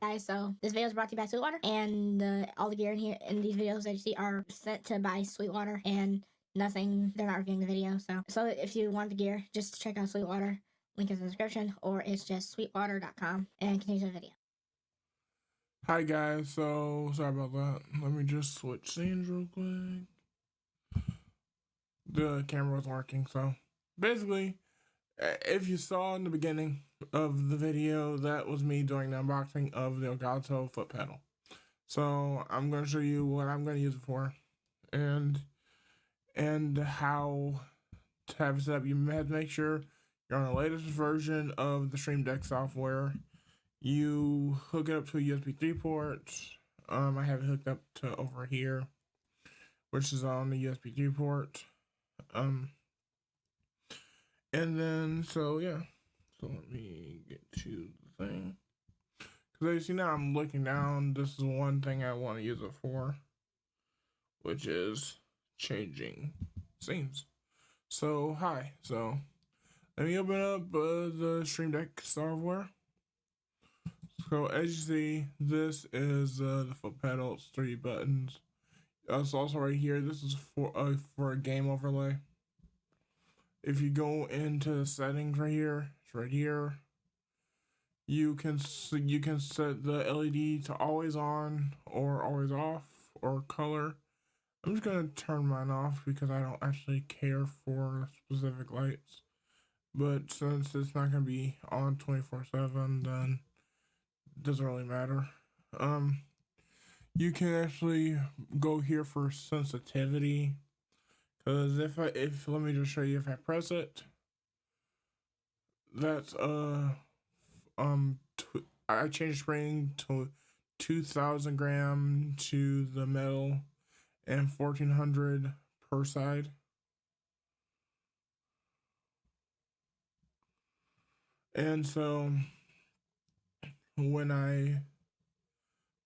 Guys, so this video is brought to you by Sweetwater, and all the gear in here in these videos that you see are sent to by Sweetwater, and nothing, they're not reviewing the video. So if you want the gear, just check out Sweetwater, link is in the description, or it's just sweetwater.com, and continue the video. Hi guys, so sorry about that. Let me just switch scenes real quick. The camera was working, so basically, if you saw in the beginning of the video, that was me doing the unboxing of the Elgato foot pedal. So I'm going to show you what I'm going to use it for, and how to have it set up. You have to make sure you're on the latest version of the Stream Deck software. You hook it up to a USB 3 port. I have it hooked up to over here, which is on the USB 3 port. And then, so yeah. So let me get to the thing. Because as you see now, I'm looking down. This is one thing I want to use it for, which is changing scenes. So, hi. So, let me open up the Stream Deck software. So, as you see, this is the foot pedal. It's 3 buttons. It's also right here. This is for a game overlay. If you go into the settings right here, it's right here. You can set the LED to always on or always off or color. I'm just gonna turn mine off because I don't actually care for specific lights. But since it's not gonna be on 24/7, then it doesn't really matter. You can actually go here for sensitivity. Because if let me just show you, if I press it, that's I changed spring to 2,000 gram to the metal and 1,400 per side. And so when I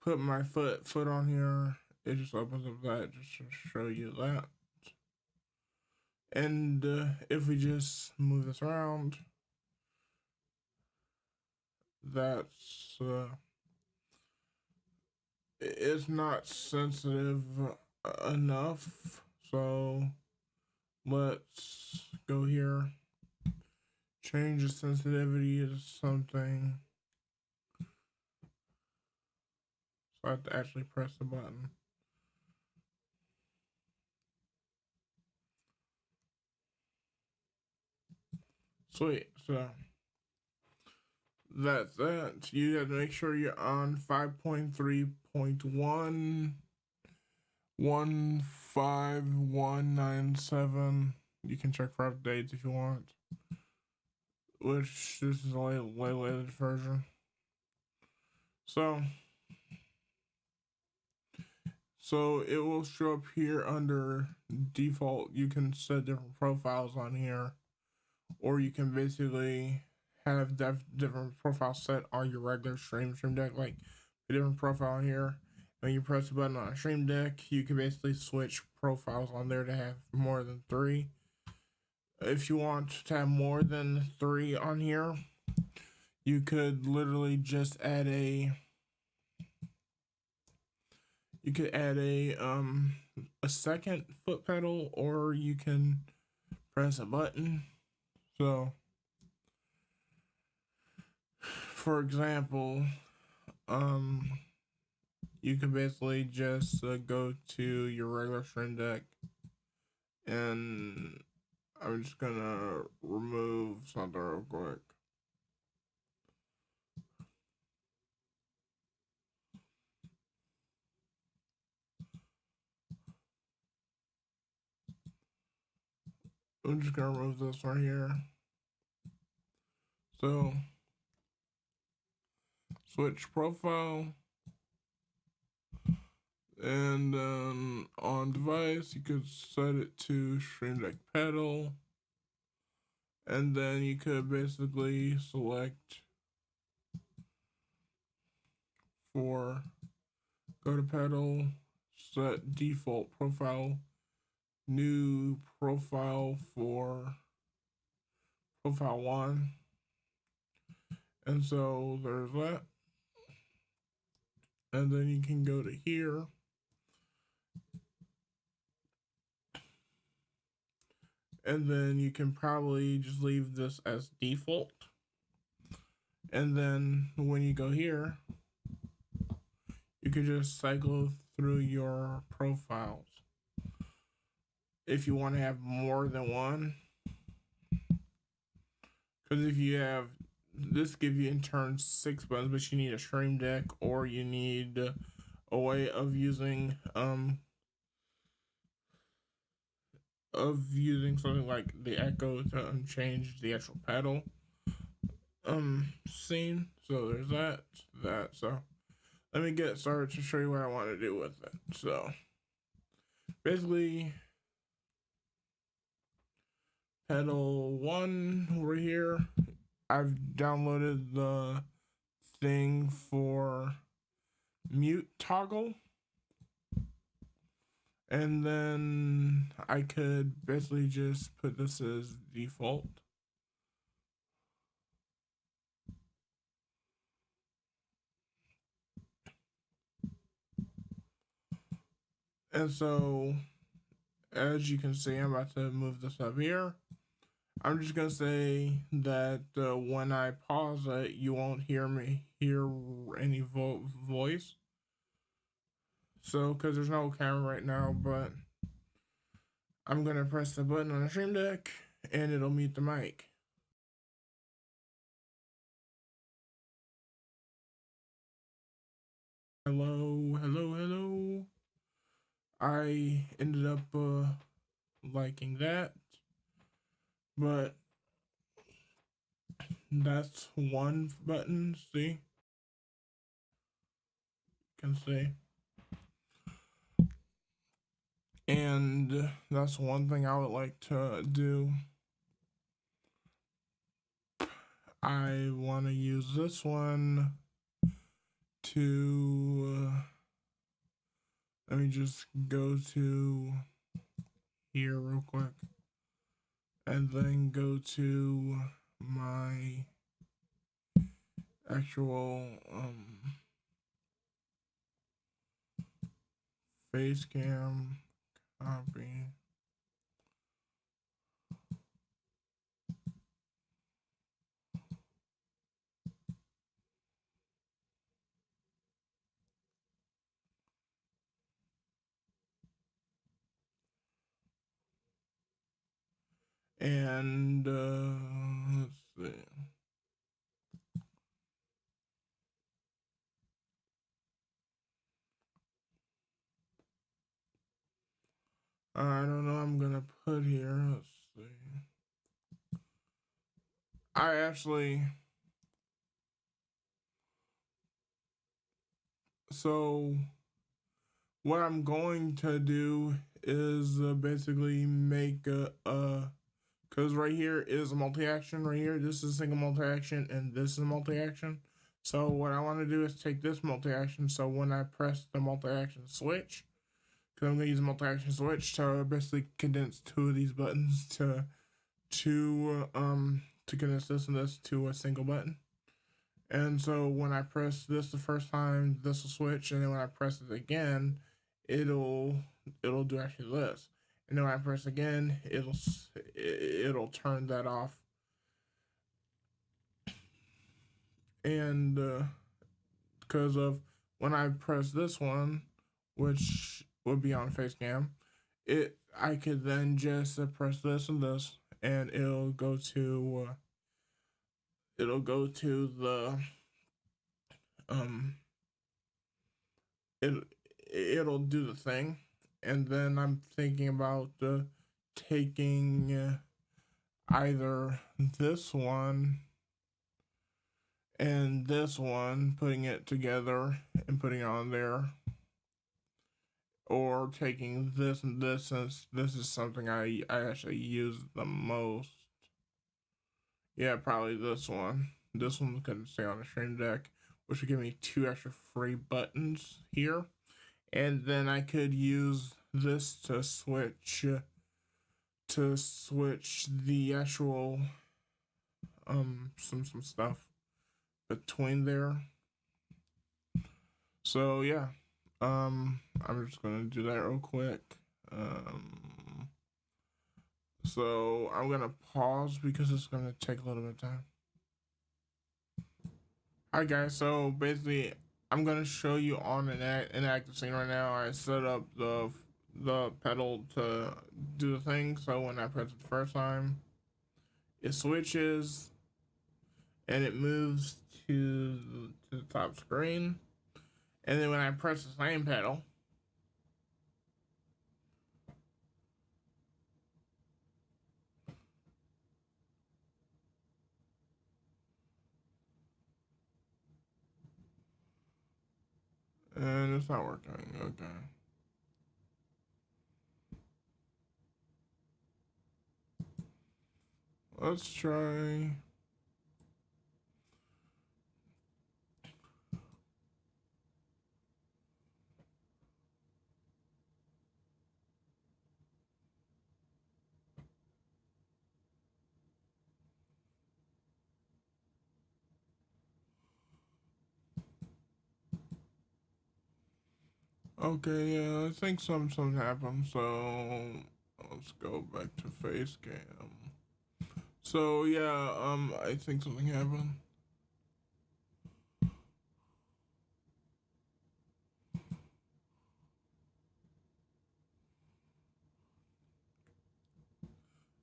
put my foot on here, it just opens up that just to show you that. And if we just move this around, that's it's not sensitive enough. So let's go here, change the sensitivity to something. So I have to actually press the button. Sweet. So that's that. You have to make sure you're on 5.3.15197. You can check for updates if you want. Which this is the latest version. So it will show up here under default. You can set different profiles on here, or you can basically have different profiles set on your regular Stream Deck, like a different profile here. When you press the button on a Stream Deck, you can basically switch profiles on there to have more than 3. If you want to have more than 3 on here, you could literally just add a second foot pedal, or you can press a button. So for example, you can basically just go to your regular Stream Deck, and I'm just gonna remove something real quick. I'm just gonna remove this right here. So switch profile, and then on device you could set it to Stream Deck pedal, and then you could basically select for go to pedal, set default profile, new profile for profile 1, and so there's that. and then you can go to here. And then you can probably just leave this as default. And then when you go here, you can just cycle through your profiles. If you want to have more than one, because if you have, this gives you in turn 6 buttons, but you need a stream deck, or you need a way of using something like the echo to change the actual pedal scene. So there's that. So let me get started to show you what I want to do with it. So basically, pedal 1 over here, I've downloaded the thing for mute toggle, and then I could basically just put this as default. And so, as you can see, I'm about to move this up here. I'm just gonna say that when I pause it, you won't hear any voice. So, because there's no camera right now, but I'm gonna press the button on the stream deck, and it'll mute the mic. Hello. I ended up liking that, but that's one button. See, you can see, and that's one thing I would like to do. I want to use this one to let me just go to here real quick, and then go to my actual face cam, copy, and let's see. I don't know. I'm gonna put here. Let's see. I actually. So what I'm going to do is basically make because right here is a multi-action. Right here, this is a single multi-action, and this is a multi-action. So what I want to do is take this multi-action. So when I press the multi-action switch, because I'm gonna use a multi-action switch to basically condense 2 of these buttons to condense this and this to a single button. And so when I press this the first time, this will switch, and then when I press it again, it'll do actually this. And then when I press again, it'll turn that off. And because of when I press this one, which would be on face cam, I could then just press this and this, and it'll go to the it'll do the thing. And then I'm thinking about taking either this one and this one, putting it together and putting it on there, or taking this and this, since this is something I actually use the most. Yeah, probably this one. This one couldn't stay on the stream deck, which would give me 2 extra free buttons here. And then I could use this to switch the actual some stuff between there. So yeah, I'm just gonna do that real quick. So I'm gonna pause because it's gonna take a little bit of time. Alright guys, so basically I'm gonna show you on an active scene right now. I set up the pedal to do the thing, so when I press it the first time, it switches and it moves to the top screen. And then when I press the same pedal, and it's not working. Okay. Let's try. Okay, yeah, I think something happened, so let's go back to face cam. So yeah, I think something happened.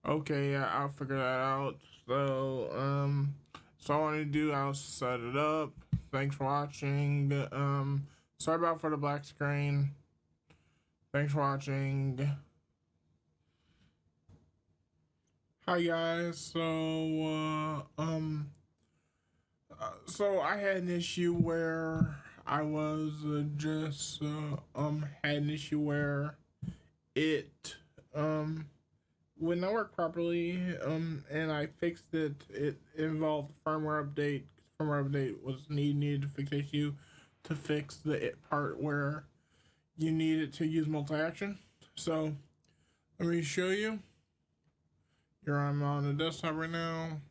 Okay, yeah, I'll figure that out. So all I want to do, I'll set it up. Thanks for watching. Sorry about for the black screen. Thanks for watching. Hi guys. So I had an issue where I was had an issue where it would not work properly, and I fixed it. It involved firmware update. Firmware update was needed to fix the issue, to fix the part where you needed to use multi-action. So let me show you. Here I'm on the desktop right now.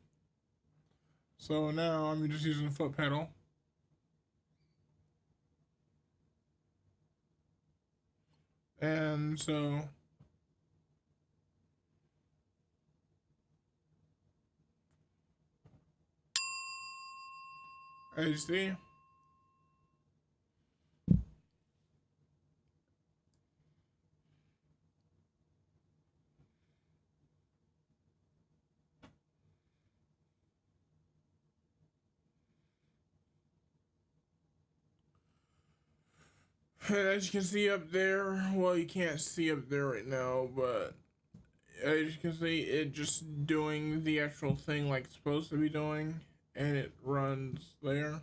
So now I'm just using the foot pedal. And so as you see, and as you can see up there, well, you can't see up there right now, but as you can see, it just doing the actual thing like it's supposed to be doing, and it runs there.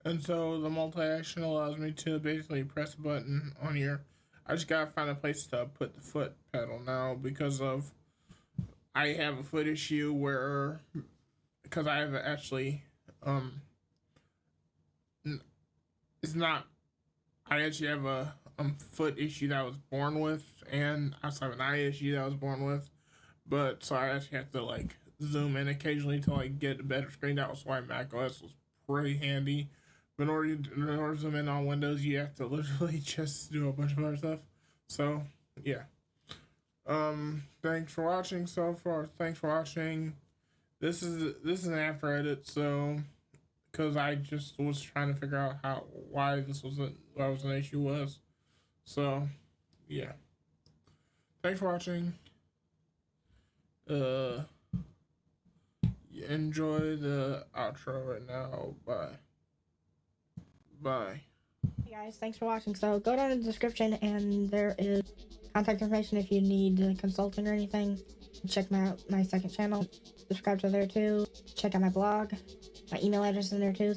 And so the multi-action allows me to basically press a button on here. I just gotta find a place to put the foot pedal now because of I have a foot issue where because I have actually it's not I actually have a foot issue that I was born with, and I also have an eye issue that I was born with. But so I actually have to like zoom in occasionally to like get a better screen. That was why macOS was pretty handy. But in order to zoom in on Windows, you have to literally just do a bunch of other stuff. So yeah. Thanks for watching so far. Thanks for watching. This is an after edit, so because I just was trying to figure out why this was an issue was. So yeah. Thanks for watching. Enjoy the outro right now. Bye. Bye. Hey guys, thanks for watching. So go down in the description and there is contact information if you need consulting or anything. Check my second channel. Subscribe to there too. Check out my blog. My email address is in there too.